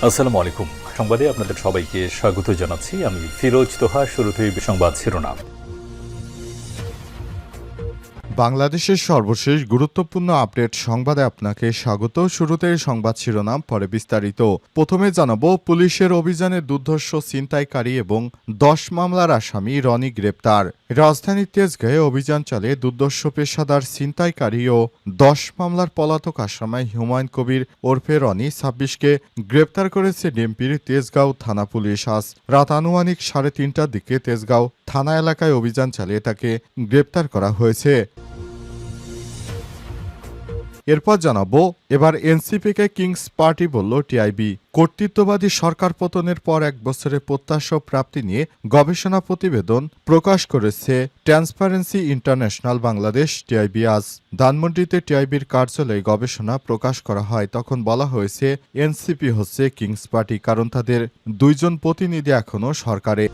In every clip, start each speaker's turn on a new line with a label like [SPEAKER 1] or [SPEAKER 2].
[SPEAKER 1] আসসালামু আলাইকুম। সংবাদে আপনাদের সবাইকে স্বাগত জানাচ্ছি। আমি ফিরোজ তোহা। শুরুতেই সংবাদ শিরোনাম।
[SPEAKER 2] বাংলাদেশের সর্বশেষ গুরুত্বপূর্ণ আপডেট সংবাদে আপনাকে স্বাগত। শুরুতেই সংবাদ শিরোনাম, পরে বিস্তারিত। প্রথমে জানাবো, পুলিশের অভিযানে দুর্ধর্ষ ছিনতাইকারী এবং 10 মামলার আসামি রনি গ্রেপ্তার। রাজধানীর তেজগাঁয়ে অভিযান চালিয়ে দুর্ধর্ষ পেশাদার ছিনতাইকারী ও 10 মামলার পলাতক আসামি হুমায়ুন কবির ওরফে রনি 26কে গ্রেপ্তার করেছে ডিএমপির তেজগাঁও থানা পুলিশ। আজ রাত আনুমানিক 3:30টার দিকে তেজগাঁও থানা এলাকায় অভিযান চালিয়ে তাকে গ্রেপ্তার করা হয়েছে। এরপর জানাবো, এবার এনসিপিকে কিংস পার্টি বলল টিআইবি। কর্তৃত্ববাদী সরকার পতনের পর 1 বছরের প্রত্যাশা প্রাপ্তি নিয়ে গবেষণা প্রতিবেদন প্রকাশ করেছে ট্রান্সপারেন্সি ইন্টারন্যাশনাল বাংলাদেশ। টিআইবি আজ ধানমন্ডিতে টিআইবির কার্যালয়ে গবেষণা প্রকাশ করা হয়। তখন বলা হয়েছে এনসিপি হচ্ছে কিংস পার্টি, কারণ তাদের 2 জন প্রতিনিধি এখনও সরকারে।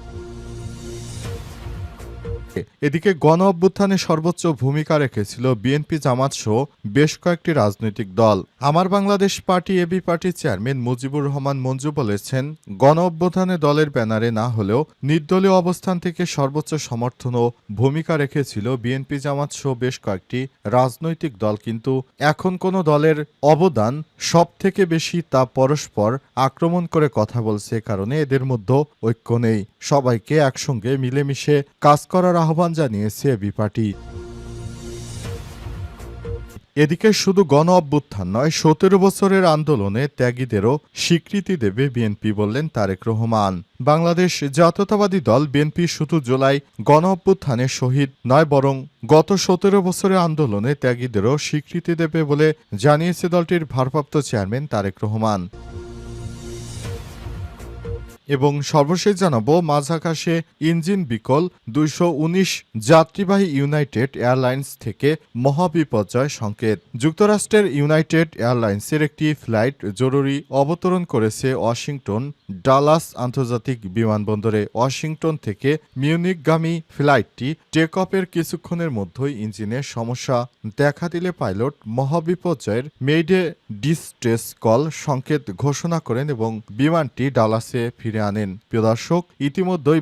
[SPEAKER 2] এদিকে গণ অভ্যুত্থানে সর্বোচ্চ ভূমিকা রেখেছিল বিএনপি, জামাত সহ বেশ কয়েকটি রাজনৈতিক দল। আমার বাংলাদেশ পার্টি এবি পার্টির চেয়ারম্যান মুজিবুর রহমান মঞ্জু বলেছেন, গণ অভ্যুত্থানে দলের ব্যানারে না হলেও নির্দলীয় অবস্থান থেকে সর্বোচ্চ সমর্থন ও ভূমিকা রেখেছিল বিএনপি, জামাত সহ বেশ কয়েকটি রাজনৈতিক দল। কিন্তু এখন কোনো দলের অবদান সব থেকে বেশি তা পরস্পর আক্রমণ করে কথা বলছে, কারণে এদের মধ্যে ঐক্য নেই। সবাইকে একসঙ্গে মিলেমিশে কাজ করার আহ্বান জানিয়েছে এবি পার্টি। এদিকে শুধু গণ অভ্যুত্থান নয়, 17 বছরের আন্দোলনে ত্যাগীদেরও স্বীকৃতি দেবে বিএনপি, বললেন তারেক রহমান। বাংলাদেশ জাতীয়তাবাদী দল বিএনপি শুধু জুলাই গণ অভ্যুত্থানের শহীদ নয়, বরং গত 17 বছরের আন্দোলনে ত্যাগীদেরও স্বীকৃতি দেবে বলে জানিয়েছে দলটির ভারপ্রাপ্ত চেয়ারম্যান তারেক রহমান। এবং সর্বশেষ জানাবো, মাঝ আকাশে ইঞ্জিন বিকল 219 যাত্রীবাহী ইউনাইটেড এয়ারলাইন্স থেকে মহাবিপর্যয় সংকেত। যুক্তরাষ্ট্রের ইউনাইটেড এয়ারলাইন্সের একটি ফ্লাইট জরুরি অবতরণ করেছে ওয়াশিংটন ডালাস আন্তর্জাতিক বিমানবন্দরে। ওয়াশিংটন থেকে মিউনিকগামী ফ্লাইটটি টেক অফের কিছুক্ষণের মধ্যেই ইঞ্জিনের সমস্যা দেখা দিলে পাইলট মহাবিপর্যয়ের মেইডে ডিস্ট্রেস কল সংকেত ঘোষণা করেন এবং বিমানটি ডালাসে ফিরে আনেন। প্রিয় দর্শক, ইতিমধ্যেই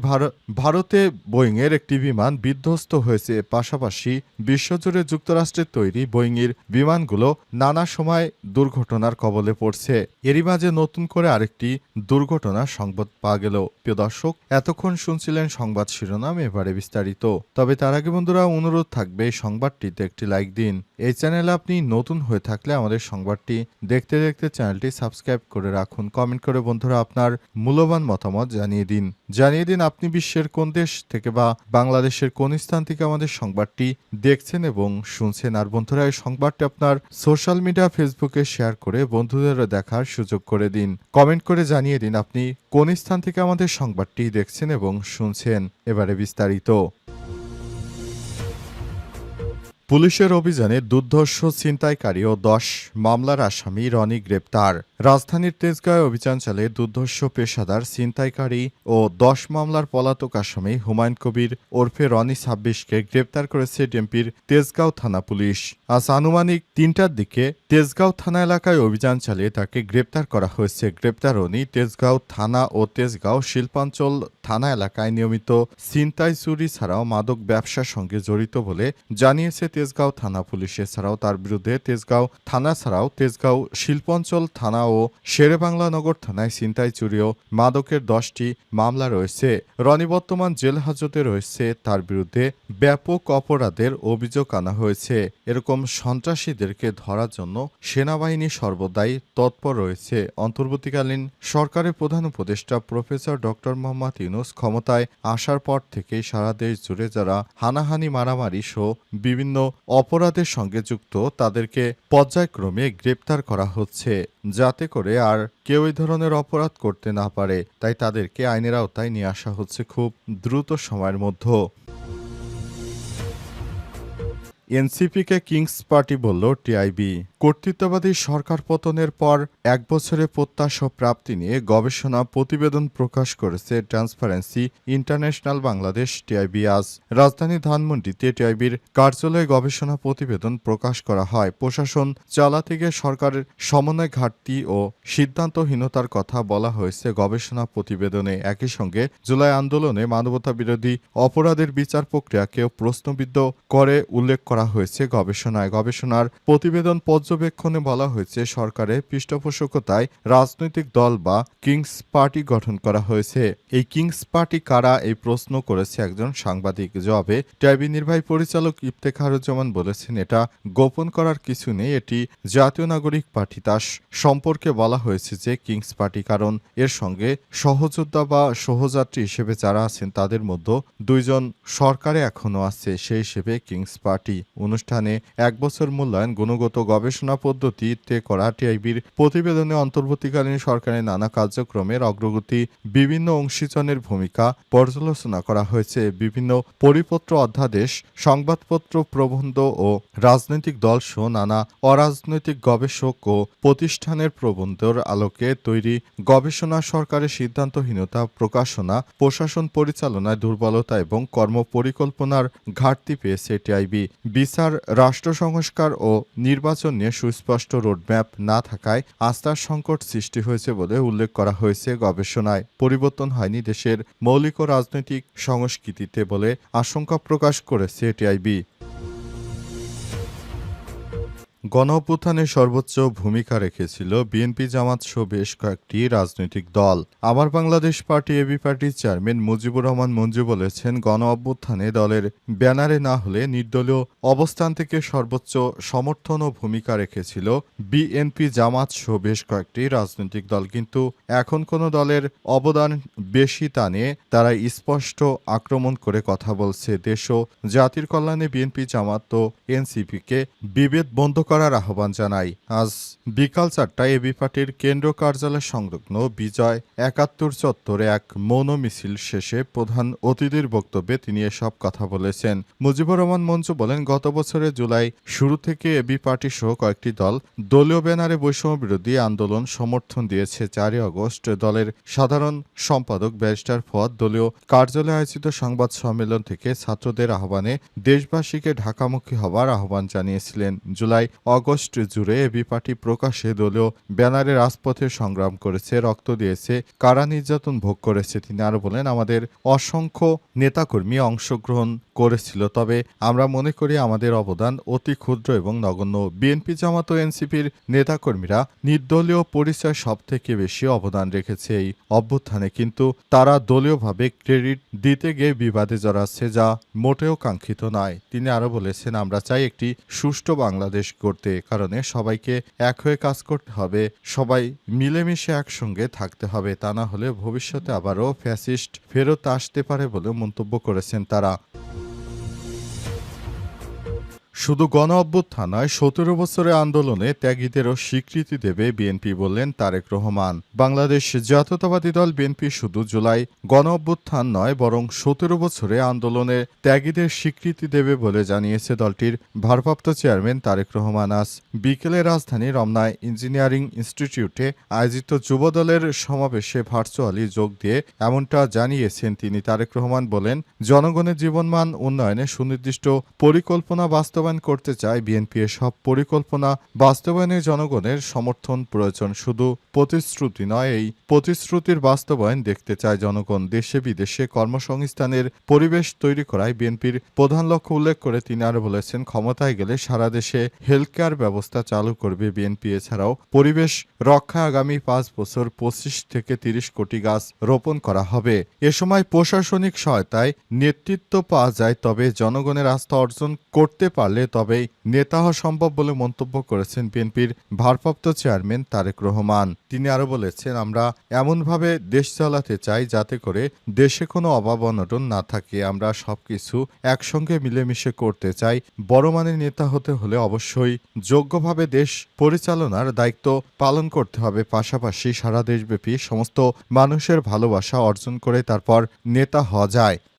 [SPEAKER 2] ভারতে বোয়িংয়ের একটি বিমান বিধ্বস্ত হয়েছে। পাশাপাশি বিশ্বজুড়ে যুক্তরাষ্ট্রের তৈরি বোয়িংয়ের বিমানগুলো নানা সময় দুর্ঘটনার কবলে পড়ছে। এরই মাঝে নতুন করে আরেকটি দুর্ঘটনার সংবাদ পাওয়া গেল। প্রিয় দর্শক, এতক্ষণ শুনছিলেন সংবাদ শিরোনাম, এবারে বিস্তারিত। তবে তার আগে বন্ধুরা, অনুরোধ থাকবে সংবাদটিতে একটি লাইক দিন। এই চ্যানেলে আপনি নতুন হয়ে থাকলে আমাদের সংবাদটি দেখতে দেখতে চ্যানেলটি সাবস্ক্রাইব করে রাখুন। কমেন্ট করে বন্ধুরা আপনার মূল্যবান মতামত জানিয়ে দিন আপনি বিশ্বের কোন দেশ থেকে বা বাংলাদেশের কোন স্থান থেকে আমাদের সংবাদটি দেখছেন এবং শুনছেন। আর বন্ধুরা, এই সংবাদটি আপনার সোশ্যাল মিডিয়া ফেসবুকে শেয়ার করে বন্ধুদের দেখার সুযোগ করে দিন। কমেন্ট করে জানিয়ে দিন আপনি কোন স্থান থেকে আমাদের সংবাদটি দেখছেন এবং শুনছেন। এবারে বিস্তারিত। পুলিশের অভিযানে দুর্ধর্ষ ছিনতাইকারী ও 10 মামলার আসামি রনি গ্রেপ্তার। রাজধানীর তেজগাঁয়ে অভিযান চালিয়ে দুর্ধর্ষ পেশাদার ছিনতাইকারী ও 10 মামলার পলাতক আসামি হুমায়ুন কবির ওরফে রনি 26কে গ্রেপ্তার করেছে ডিএমপির তেজগাঁও থানা পুলিশ। আজ আনুমানিক 3টার দিকে তেজগাঁও থানা এলাকায় অভিযান চালিয়ে তাকে গ্রেপ্তার করা হয়েছে। গ্রেপ্তার রনি তেজগাঁও থানা ও তেজগাঁও শিল্পাঞ্চল থানা এলাকায় নিয়মিত ছিনতাই, চুরি ছাড়াও মাদক ব্যবসার সঙ্গে জড়িত বলে জানিয়েছে তেজগাঁও থানা পুলিশ। এছাড়াও তার বিরুদ্ধে তেজগাঁও থানা ছাড়াও তেজগাঁও শিল্পাঞ্চল থানা ও শেরেবাংলা নগর থানায় ছিনতাই, চুরি ও মাদকের 10টি মামলা রয়েছে। রনি বর্তমান জেল হাজতে রয়েছে। তার বিরুদ্ধে ব্যাপক অপরাধের অভিযোগ আনা হয়েছে। এরকম সন্ত্রাসীদেরকে ধরার জন্য সেনাবাহিনী সর্বদাই তৎপর রয়েছে। অন্তর্বর্তীকালীন সরকারের প্রধান উপদেষ্টা প্রফেসর ডক্টর মোহাম্মদ ইউনূস ক্ষমতায় আসার পর থেকেই সারা দেশ জুড়ে যারা হানাহানি, মারামারি সহ বিভিন্ন অপরাধের সঙ্গে যুক্ত তাদেরকে পর্যায়ক্রমে গ্রেপ্তার করা হচ্ছে, যাতে করে আর কেউ এই ধরনের অপরাধ করতে না পারে। তাই তাদেরকে আইনের আওতায় নিয়ে আসা হচ্ছে খুব দ্রুত সময়ের মধ্যে। এনসিপিকে কিংস পার্টি বলল টিআইবি। কর্তৃত্ববাদী সরকার পতনের পর ১ বছরে প্রত্যাশা প্রাপ্তি নিয়ে গবেষণা প্রতিবেদন প্রকাশ করেছে ট্রান্সপারেন্সি ইন্টারন্যাশনাল বাংলাদেশ টিআইবি আজ। রাজধানী ধানমন্ডিতে টিআইবির কার্যালয়ে গবেষণা প্রতিবেদন প্রকাশ করা হয়। প্রশাসন চালাতে গিয়ে সরকারের সমন্বয় ঘাটতি ও সিদ্ধান্তহীনতার কথা বলা হয়েছে গবেষণা প্রতিবেদনে। একই সঙ্গে জুলাই আন্দোলনে মানবতাবিরোধী অপরাধের বিচার প্রক্রিয়াকেও প্রশ্নবিদ্ধ করে উল্লেখ করা হয়েছে গবেষণার প্রতিবেদন পর্যবেক্ষণে বলা হয়েছে সরকারের পৃষ্ঠপোষকতায় রাজনৈতিক দল বা কিংস পার্টি গঠন করা হয়েছে। এই কিংস পার্টি কারা, এই প্রশ্ন করেছে একজন সাংবাদিক। জবাবে টিআইবি নির্বাহী পরিচালক ইফতেখারুজ্জামান বলেছেন, এটা গোপন করার কিছু নেই, এটি জাতীয় নাগরিক পার্টি। তার সম্পর্কে বলা হয়েছে যে কিংস পার্টি কারণ এর সঙ্গে সহযোদ্ধা বা সহযাত্রী হিসেবে যারা আছেন তাদের মধ্যে 2 জন সরকারে এখনও আছে, সেই হিসেবে কিংস পার্টি। অনুষ্ঠানে 1 বছর মূল্যায়ন গুণগত গবেষণা পদ্ধতিতে করা টিআইবির প্রতিবেদনে অন্তর্বর্তীকালীন সরকারের নানা কার্যক্রমের অগ্রগতি, বিভিন্ন অংশীজনের ভূমিকা পর্যালোচনা করা হয়েছে। বিভিন্ন পরিপত্র, অধ্যাদেশ, সংবাদপত্র, প্রবন্ধ ও রাজনৈতিক দলসহ নানা অরাজনৈতিক গবেষক ও প্রতিষ্ঠানের প্রবন্ধের আলোকে তৈরি গবেষণা সরকারের সিদ্ধান্তহীনতা, প্রকাশনা, প্রশাসন পরিচালনায় দুর্বলতা এবং কর্মপরিকল্পনার ঘাটতি পেয়েছে টিআইবি। বিচার, রাষ্ট্র সংস্কার ও নির্বাচন নিয়ে সুস্পষ্ট রোডম্যাপ না থাকায় আস্থার সংকট সৃষ্টি হয়েছে বলে উল্লেখ করা হয়েছে গবেষণায়। পরিবর্তন হয়নি দেশের মৌলিক ও রাজনৈতিক সংস্কৃতিতে বলে আশঙ্কা প্রকাশ করেছে টিআইবি। গণঅভ্যুত্থানে সর্বোচ্চ ভূমিকা রেখেছিল বিএনপি, জামাত সহ বেশ কয়েকটি রাজনৈতিক দল। আমার বাংলাদেশ পার্টি এবি পার্টির চেয়ারম্যান মুজিবুর রহমান মঞ্জু বলেছেন, গণঅভ্যুত্থানে দলের ব্যানারে না হলে নির্দলীয় অবস্থান থেকে সর্বোচ্চ সমর্থন ও ভূমিকা রেখেছিল বিএনপি, জামাত সহ বেশ কয়েকটি রাজনৈতিক দল। কিন্তু এখন কোনো দলের অবদান বেশি তা নিয়ে তারা স্পষ্ট আক্রমণ করে কথা বলছে। দেশ ও জাতির কল্যাণে বিএনপি, জামাত ও এনসিপিকে বিভেদ বন্ধ করার আহ্বান জানাই। আজ বিকাল 4টায় এবি পার্টির কেন্দ্র কার্যালয় সংলগ্ন বিজয় ৭১ চত্বরে এক মৌন মিছিল শেষে প্রধান অতিথির বক্তব্যে তিনি এসব কথা বলেছেন। মুজিবুর রহমান মঞ্জু বলেন, গত বছরের জুলাই শুরু থেকে এবি পার্টি সহ কয়েকটি দল দলীয় ব্যানারে বৈষম্য বিরোধী আন্দোলন সমর্থন দিয়েছে। 4 আগস্ট দলের সাধারণ সম্পাদক ব্যারিস্টার ফুয়াদ দলীয় কার্যালয়ে আয়োজিত সংবাদ সম্মেলন থেকে ছাত্রদের আহ্বানে দেশবাসীকে ঢাকামুখী হওয়ার আহ্বান জানিয়েছিলেন। জুলাই আগস্ট জুড়ে এবি পার্টি প্রকাশ্যে দলীয় ব্যানারে রাজপথে সংগ্রাম করেছে, রক্ত দিয়েছে, কারা নির্যাতন ভোগ করেছে। তিনি আরো বলেন, আমাদের অসংখ্য নেতাকর্মী অংশগ্রহণ করেছিল, তবে আমরা মনে করি আমাদের অবদান অতি ক্ষুদ্র এবং নগণ্য। বিএনপি, জামাত ও এনসিপির নেতাকর্মীরা নির্দলীয় পরিচয় সব থেকে বেশি অবদান রেখেছে এই অভ্যুত্থানে, কিন্তু তারা দলীয়ভাবে ক্রেডিট দিতে গিয়ে বিবাদে জড়াচ্ছে, যা মোটেও কাঙ্ক্ষিত নয়। তিনি আরো বলেছেন, আমরা চাই একটি সুষ্ঠু বাংলাদেশ গড়তে, কারণে সবাইকে এক হয়ে কাজ করতে হবে, সবাই মিলেমিশে একসঙ্গে থাকতে হবে, তা না হলে ভবিষ্যতে আবারও ফ্যাসিস্ট ফেরত আসতে পারে বলে মন্তব্য করেছেন তারা। শুধু গণ অভ্যুত্থান নয়, 17 বছরের আন্দোলনে ত্যাগীদেরও স্বীকৃতি দেবে বিএনপি, বললেন তারেক রহমান। বাংলাদেশ জাতীয়তাবাদী দল বিএনপি শুধু জুলাই গণ অভ্যুত্থান নয়, বরং 17 বছরে আন্দোলনে ত্যাগীদের স্বীকৃতি দেবে বলে জানিয়েছে দলটির ভারপ্রাপ্ত চেয়ারম্যান তারেক রহমান। আজ বিকেলে রাজধানীর রমনায় ইঞ্জিনিয়ারিং ইনস্টিটিউটে আয়োজিত যুবদলের সমাবেশে ভার্চুয়ালি যোগ দিয়ে এমনটা জানিয়েছেন তিনি। তারেক রহমান বলেন, জনগণের জীবনমান উন্নয়নে সুনির্দিষ্ট পরিকল্পনা বাস্তবায়ন করতে চায় বিএনপি। সব পরিকল্পনা বাস্তবায়নে জনগণের সমর্থন প্রয়োজন, শুধু প্রতিশ্রুতি নয়, এই প্রতিশ্রুতির বাস্তবায়ন দেখতে চায় জনগণ। দেশে বিদেশে কর্মসংস্থানের পরিবেশ তৈরি করায় বিএনপির প্রধান লক্ষ্য উল্লেখ করে তিনি আরো বলেছেন, ক্ষমতায় গেলে সারা দেশে হেলথ কেয়ার ব্যবস্থা চালু করবে বিএনপি। এছাড়াও পরিবেশ রক্ষায় আগামী 5 বছর 25 থেকে 30 কোটি গাছ রোপণ করা হবে। এ সময় প্রশাসনিক সহায়তায় নেতৃত্ব পাওয়া যায়, তবে জনগণের আস্থা অর্জন করতে পারলে তবেই নেতা হওয়া সম্ভব বলে মন্তব্য করেছেন বিএনপির ভারপ্রাপ্ত চেয়ারম্যান তারেক রহমান। তিনি আরো বলেছেন, আমরা এমনভাবে দেশ চালাতে চাই যাতে করে দেশে কোনো অভাব অনটন না থাকে। আমরা সবকিছু একসঙ্গে মিলেমিশে করতে চাই। বড় মানের নেতা হতে হলে অবশ্যই যোগ্যভাবে দেশ পরিচালনার দায়িত্ব পালন করতে হবে। পাশাপাশি সারা দেশব্যাপী সমস্ত মানুষের ভালোবাসা অর্জন করে তারপর নেতা হওয়া যায়।